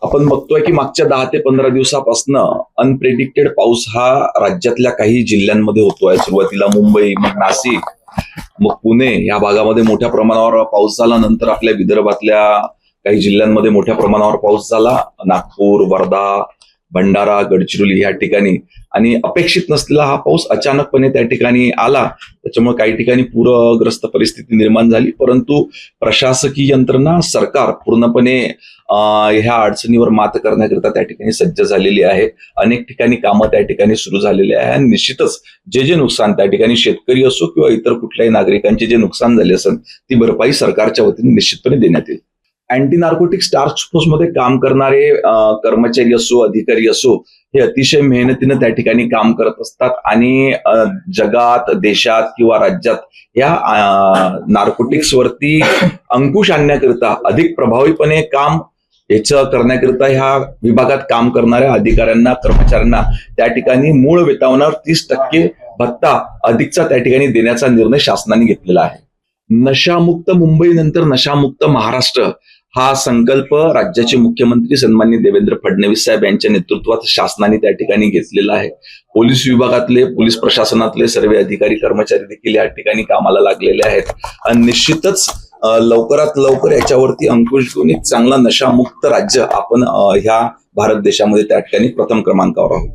आपण बघतोय की मागच्या 10 ते 15 दिवसापासून अनप्रेडिक्टेड पाऊस हा राज्यातल्या काही जिल्ह्यांमध्ये होतोय. सुरुवातीला मुंबई, मग नाशिक, मग पुणे या भागामध्ये मोठ्या प्रमाणावर पाऊस झाला. नंतर आपल्या विदर्भातल्या काही जिल्ह्यांमध्ये मोठ्या प्रमाणावर पाऊस झाला. नागपूर, वर्धा, भंडारा, गडचिरोली या ठिकाणी. आणि अपेक्षित नसलेला हा पाऊस अचानकपणे त्या ठिकाणी आला. त्याच्यामुळे काही ठिकाणी पूरग्रस्त परिस्थिती निर्माण झाली. परंतु प्रशासकीय यंत्रणा, सरकार पूर्णपणे ह्या अडचणीवर मात करण्याकरिता त्या ठिकाणी सज्ज झालेली आहे. अनेक ठिकाणी कामं त्या ठिकाणी सुरू झालेली आहे. आणि निश्चितच जे नुकसान त्या ठिकाणी शेतकरी असो किंवा इतर कुठल्याही नागरिकांचे जे नुकसान झाले असेल ती भरपाई सरकारच्या वतीने निश्चितपणे देण्यात येईल. अँटी नार्कोटिक्स टास्क फोर्समध्ये काम करणारे कर्मचारी असो, अधिकारी असो, हे अतिशय मेहनतीनं त्या ठिकाणी काम करत असतात. आणि जगात, देशात किंवा राज्यात या नार्कोटिक्स वरती अंकुश आणण्याकरिता अधिक प्रभावीपणे काम याचं करण्याकरिता ह्या विभागात काम करणाऱ्या अधिकाऱ्यांना, कर्मचाऱ्यांना त्या ठिकाणी मूळ वेतनावर 30% भत्ता अधिकचा त्या ठिकाणी देण्याचा निर्णय शासनाने घेतलेला आहे. नशामुक्त मुंबई नंतर नशामुक्त महाराष्ट्र हा संकल्प राज्याचे मुख्यमंत्री सन्माननीय देवेंद्र फडणवीस साहेब यांच्या नेतृत्वात शासनाने त्या ठिकाणी घेतलेला आहे. पोलीस विभागातले, पोलीस प्रशासनातले सर्व अधिकारी, कर्मचारी देखील या ठिकाणी कामाला लागलेले आहेत. आणि निश्चितच लवकरात लवकर याच्यावरती अंकुश घेऊन एक चांगला नशामुक्त राज्य आपण ह्या भारत देशामध्ये त्या ठिकाणी प्रथम क्रमांकावर आहोत.